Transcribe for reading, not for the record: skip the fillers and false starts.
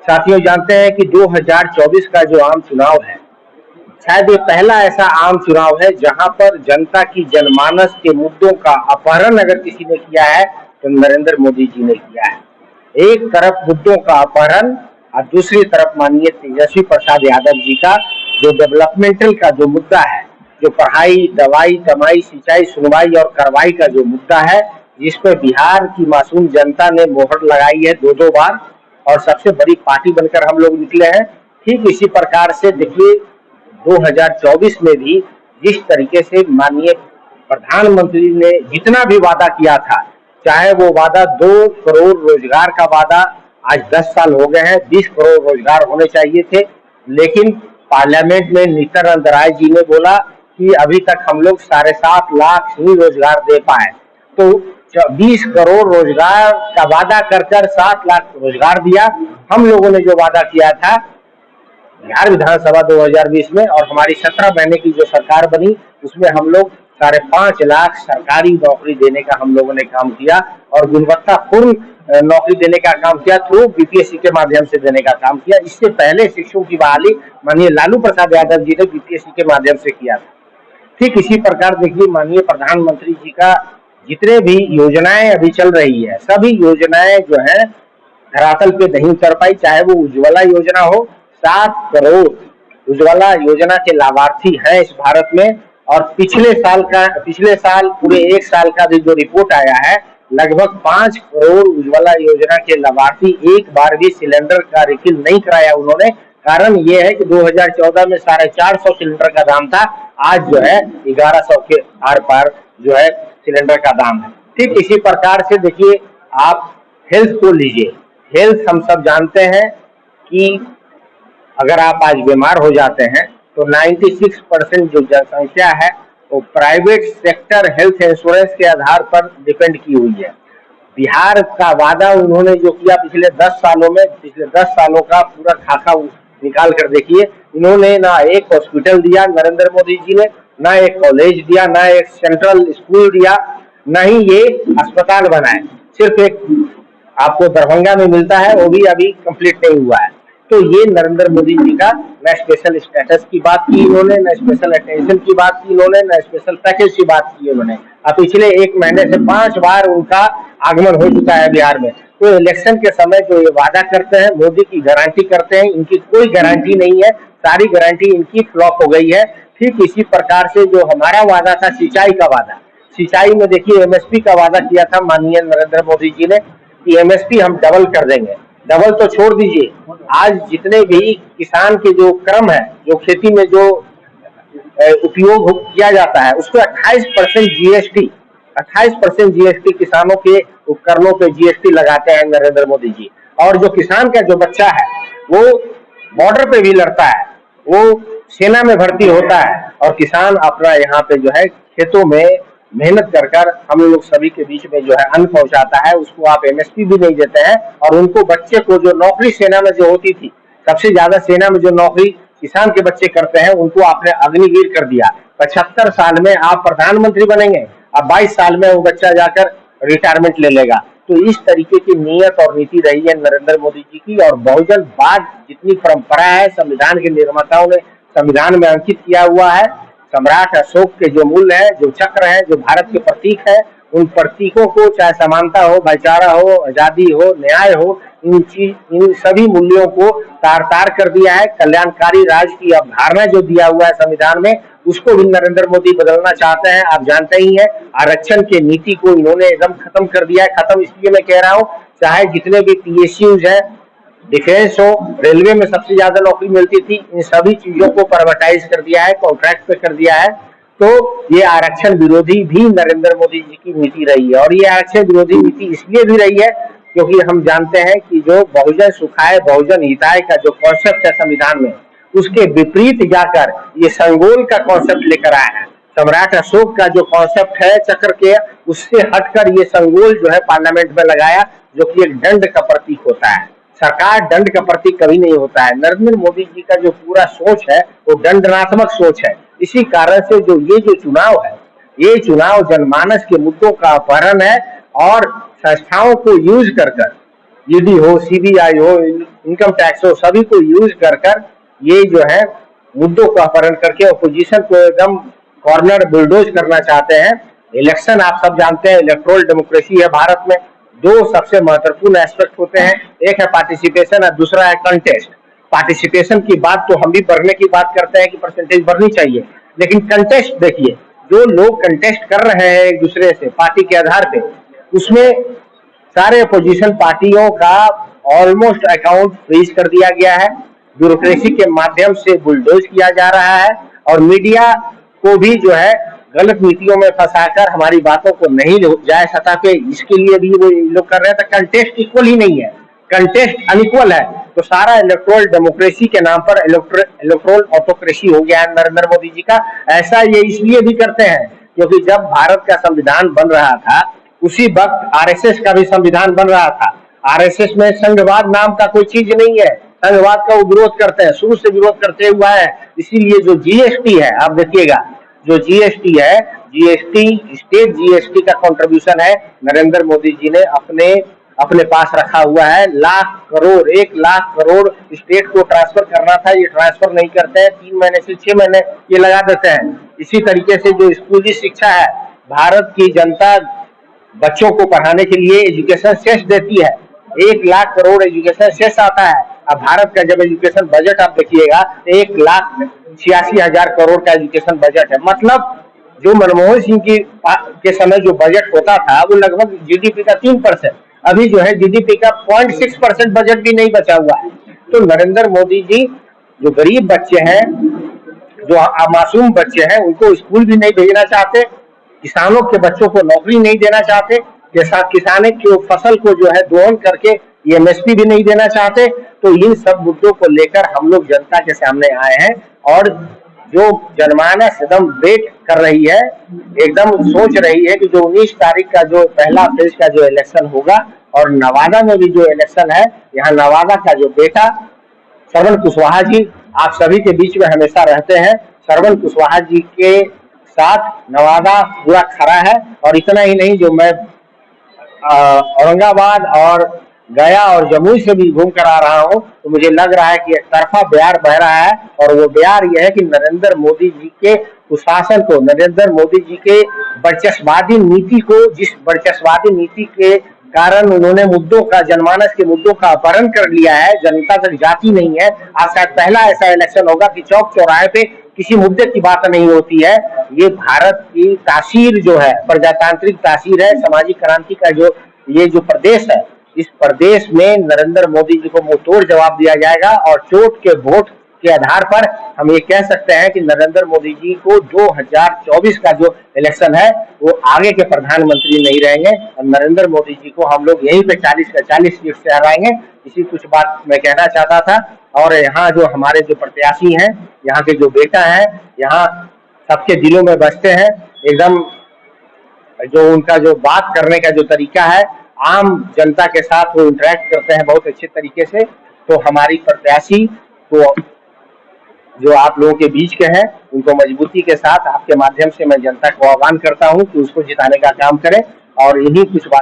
साथियों, जानते हैं कि 2024 का जो आम चुनाव है, शायद ये पहला ऐसा आम चुनाव है जहां पर जनता की जनमानस के मुद्दों का अपहरण अगर किसी ने किया है तो नरेंद्र मोदी जी ने किया है। एक तरफ मुद्दों का अपहरण और दूसरी तरफ माननीय तेजस्वी प्रसाद यादव जी का जो डेवलपमेंटल का जो मुद्दा है, जो पढ़ाई, दवाई, कमाई, सिंचाई, सुनवाई और कार्रवाई का जो मुद्दा है, जिसपे बिहार की मासूम जनता ने मोहर लगाई है दो दो बार और सबसे बड़ी पार्टी बनकर हम लोग निकले हैं। ठीक इसी प्रकार से देखिए 2024 में भी जिस तरीके से माननीय प्रधानमंत्री ने जितना भी वादा किया था, चाहे वो वादा 2 करोड़ रोजगार का वादा, आज 10 साल हो गए हैं, 20 करोड़ रोजगार होने चाहिए थे, लेकिन पार्लियामेंट में नित्यानंद राय जी ने बोला कि अभी तक हम लोग 7.5 लाख ही रोजगार दे पाए। तो 20 करोड़ रोजगार का वादा कर 7 लाख रोजगार दिया। हम लोगों ने जो वादा किया था बिहार विधानसभा 2020 में और हमारी 17 महीने की जो सरकार बनी उसमें हम लोग 5.5 लाख सरकारी नौकरी देने का हम लोगों ने काम किया और गुणवत्तापूर्ण नौकरी देने का काम किया, थ्रू बीपीएससी के माध्यम से देने का काम किया। इससे पहले शिक्षकों की बहाली माननीय लालू प्रसाद यादव जी ने बीपीएससी के माध्यम से किया था। ठीक इसी प्रकार देखिए माननीय प्रधानमंत्री जी का जितने भी योजनाएं अभी चल रही है, सभी योजनाएं जो है धरातल पे नहीं उतर पाई। चाहे वो उज्ज्वला योजना हो, 7 करोड़ उज्ज्वला योजना के लाभार्थी हैं इस भारत में और पिछले साल पूरे 1 साल का भी जो रिपोर्ट आया है, लगभग 5 करोड़ उज्ज्वला योजना के लाभार्थी एक बार भी सिलेंडर का रिफिल नहीं कराया उन्होंने। कारण ये है कि 2014 में 450 सिलेंडर का दाम था, आज जो है 1100 के आर पार जो है सिलेंडर का दाम है। ठीक इसी प्रकार से देखिए आप हेल्थ को लीजिए। हेल्थ हम सब जानते हैं कि अगर आप आज बीमार हो जाते हैं तो 96% जो जनसंख्या है वो प्राइवेट सेक्टर हेल्थ इंश्योरेंस के आधार पर डिपेंड की हुई है। बिहार का वादा उन्होंने जो किया पिछले 10 सालों में, पिछले 10 सालों का पूरा खाका निकाल कर देखिए, इन्होंने ना एक हॉस्पिटल दिया नरेंद्र मोदी जी ने, ना एक कॉलेज दिया, ना एक सेंट्रल स्कूल दिया, ना ही ये अस्पताल बनाए। सिर्फ एक आपको दरभंगा में मिलता है, वो भी अभी कंप्लीट नहीं हुआ है। तो ये नरेंद्र मोदी जी का न स्पेशल स्टेटस की बात की इन्होंने, न स्पेशल अटेंशन की बात की इन्होंने, न स्पेशल पैकेज की बात की इन्होंने। अब पिछले 1 महीने से 5 बार उनका आगमन हो चुका है बिहार में। तो इलेक्शन के समय जो ये वादा करते हैं, मोदी की गारंटी करते हैं, इनकी कोई गारंटी नहीं है, सारी गारंटी इनकी फ्लॉप हो गई है। ठीक इसी प्रकार से जो हमारा वादा था सिंचाई का वादा, सिंचाई में देखिए एमएसपी का वादा किया था माननीय नरेंद्र मोदी जी ने कि एमएसपी हम डबल कर देंगे। डबल तो छोड़ दीजिए, आज जितने भी किसान के जो क्रम है, जो खेती में जो उपयोग किया जाता है, उसको 28% जीएसटी, 28% जीएसटी किसानों के उपकरणों पे जीएसटी लगाते हैं नरेंद्र मोदी जी। और जो किसान का जो बच्चा है वो बॉर्डर पे भी लड़ता है, वो सेना में भर्ती होता है और किसान अपना यहाँ पे जो है खेतों में मेहनत कर हम लोग सभी के बीच में जो है अन्न पहुंचाता है, उसको आप एमएसपी भी नहीं देते हैं। और उनको बच्चे को जो नौकरी सेना में जो होती थी, सबसे ज्यादा सेना में जो नौकरी किसान के बच्चे करते हैं, उनको आपने अग्निवीर कर दिया। 75 साल में आप प्रधानमंत्री बनेंगे, अब 22 साल में वो बच्चा जाकर रिटायरमेंट ले लेगा। तो इस तरीके की नीयत और नीति रही है नरेंद्र मोदी जी की। और बहुजनवाद जितनी परंपरा है, संविधान के निर्माताओं ने संविधान में अंकित किया हुआ है, सम्राट अशोक के जो मूल्य है, जो चक्र है, जो भारत के प्रतीक है, उन प्रतीकों को, चाहे समानता हो, भाईचारा हो, आजादी हो, न्याय हो, इन सभी मूल्यों को तार तार कर दिया है। कल्याणकारी राज्य की अवधारणा जो दिया हुआ है संविधान में, उसको भी नरेंद्र मोदी बदलना चाहते हैं। आप जानते ही हैं, आरक्षण के नीति को इन्होंने एकदम खत्म कर दिया है। खत्म इसलिए मैं कह रहा हूँ, चाहे जितने भी पीएसयूज है, डिफेंस हो, रेलवे में सबसे ज्यादा नौकरी मिलती थी, इन सभी चीजों को प्राइवेटाइज कर दिया है, कॉन्ट्रैक्ट पे कर दिया है। तो ये आरक्षण विरोधी भी नरेंद्र मोदी जी की नीति रही है। और ये आरक्षण विरोधी नीति इसलिए भी रही है क्योंकि हम जानते हैं कि जो बहुजन सुखाय बहुजन हिताय का जो कॉन्सेप्ट है संविधान में, उसके विपरीत जाकर ये संगोल का कॉन्सेप्ट लेकर आया है। सम्राट अशोक का जो कॉन्सेप्ट है चक्र के, उससे हटकर ये संगोल जो है पार्लियामेंट में लगाया, जो कि एक दंड का प्रतीक होता है। सरकार दंड का प्रतीक कभी नहीं होता है। नरेंद्र मोदी जी का जो पूरा सोच है वो दंडनात्मक सोच है। इसी कारण से जो ये जो चुनाव है, ये चुनाव जनमानस के मुद्दों का अपहरण है और संस्थाओं को यूज कर ईडी हो, सीबीआई हो, इनकम टैक्स हो, सभी को यूज कर ये जो है मुद्दों को अपहरण करके अपोजिशन को एकदम कॉर्नर बुलडोज करना चाहते हैं। इलेक्शन आप सब जानते हैं, इलेक्ट्रोल डेमोक्रेसी है भारत में। दो सबसे महत्वपूर्ण एस्पेक्ट होते हैं, एक है पार्टिसिपेशन और दूसरा है कंटेस्ट। पार्टिसिपेशन की बात तो हम भी बढ़ने की बात करते हैं कि परसेंटेज बढ़नी चाहिए, लेकिन कंटेस्ट देखिए, जो लोग कंटेस्ट कर रहे हैं एक दूसरे से पार्टी के आधार पे, उसमें सारे अपोजिशन पार्टियों का ऑलमोस्ट अकाउंट फ्रीज कर दिया गया है, ब्यूरोक्रेसी के माध्यम से बुलडोज किया जा रहा है और मीडिया को भी जो है गलत नीतियों में फंसाकर हमारी बातों को नहीं जाए सतह पे, इसके लिए भी वो लोग कर रहे हैं। तो कंटेस्ट इक्वल ही नहीं है, कंटेस्ट अनइक्वल है। तो सारा इलेक्ट्रोल डेमोक्रेसी के नाम पर इलेक्ट्रोल ऑटोक्रेसी हो गया है नरेंद्र मोदी जी का। ऐसा ये इसलिए भी करते हैं क्योंकि जब भारत का संविधान बन रहा था उसी वक्त आरएसएस का भी संविधान बन रहा था। आरएसएस में संघवाद नाम का कोई चीज नहीं है, संघवाद का वो विरोध करते हैं, शुरू से विरोध करते हुआ है। इसीलिए जो जीएसटी है, आप देखिएगा जो जीएसटी है, जीएसटी स्टेट जीएसटी का कंट्रीब्यूशन है, नरेंद्र मोदी जी ने अपने पास रखा हुआ है। लाख करोड़, 1 लाख करोड़ स्टेट को ट्रांसफर करना था, ये ट्रांसफर नहीं करते हैं, 3 महीने से 6 महीने ये लगा देते हैं। इसी तरीके से जो स्कूली शिक्षा है, भारत की जनता बच्चों को पढ़ाने के लिए एजुकेशन सेस देती है, 1 लाख करोड़ एजुकेशन सेस आता है। अब भारत का जब एजुकेशन बजट आप देखिएगा, 1,86,000 करोड़ का एजुकेशन बजट है। मतलब जो मनमोहन सिंह के समय जो बजट होता था वो लगभग जीडीपी का 3%, अभी जो है जीडीपी का 0.6% बजट भी नहीं बचा हुआ है। तो नरेंद्र मोदी जी जो गरीब बच्चे हैं, जो मासूम बच्चे हैं, उनको स्कूल भी नहीं भेजना चाहते, किसानों के बच्चों को नौकरी नहीं देना चाहते, किसानों की फसल को जो है दोहन करके एमएसपी भी नहीं देना चाहते। तो इन सब मुद्दों को लेकर हम लोग जनता के सामने आए हैं और जो जनमानस एकदम वेट कर रही है, एकदम सोच रही है कि जो 19 तारीख का जो पहला फेज का जो इलेक्शन होगा और नवादा में भी जो इलेक्शन है, यहाँ नवादा का जो बेटा श्रवण कुशवाहा जी आप सभी के बीच में हमेशा रहते हैं, श्रवण कुशवाहा जी के साथ नवादा पूरा खड़ा है। और इतना ही नहीं, जो मैं औरंगाबाद और गया और जमुई से भी घूम कर आ रहा हूं, तो मुझे लग रहा है कि एक तरफा बयार बह रहा है। और वो बयार यह है कि नरेंद्र मोदी जी के कुशासन को, नरेंद्र मोदी जी के वर्चस्ववादी नीति को, जिस वर्चस्ववादी नीति के कारण उन्होंने मुद्दों का, जनमानस के मुद्दों का अपहरण कर लिया है, जनता तक जाती नहीं है। आज शायद पहला ऐसा इलेक्शन होगा कि चौक चौराहे पे किसी मुद्दे की बात नहीं होती है। ये भारत की तासीर जो है, प्रजातांत्रिक तासीर है, सामाजिक क्रांति का जो ये जो प्रदेश है, इस प्रदेश में नरेंद्र मोदी जी को मुंहतोड़ जवाब दिया जाएगा। और चोट के वोट के आधार पर हम ये कह सकते हैं कि नरेंद्र मोदी जी को 2024 का जो इलेक्शन है वो आगे के प्रधानमंत्री नहीं रहेंगे और नरेंद्र मोदी जी को हम लोग यहीं पे 40 का 40 सीट से हराएंगे। इसी कुछ बात मैं कहना चाहता था। और यहाँ जो हमारे जो प्रत्याशी हैं, यहाँ के जो बेटा है, यहाँ सबके दिलों में बसते हैं। एकदम जो उनका जो बात करने का जो तरीका है, आम जनता के साथ वो इंटरेक्ट करते हैं बहुत अच्छे तरीके से। तो हमारी प्रत्याशी को जो आप लोगों के बीच के हैं, उनको मजबूती के साथ आपके माध्यम से मैं जनता को आह्वान करता हूं कि उसको जिताने का काम करें। और यही कुछ बात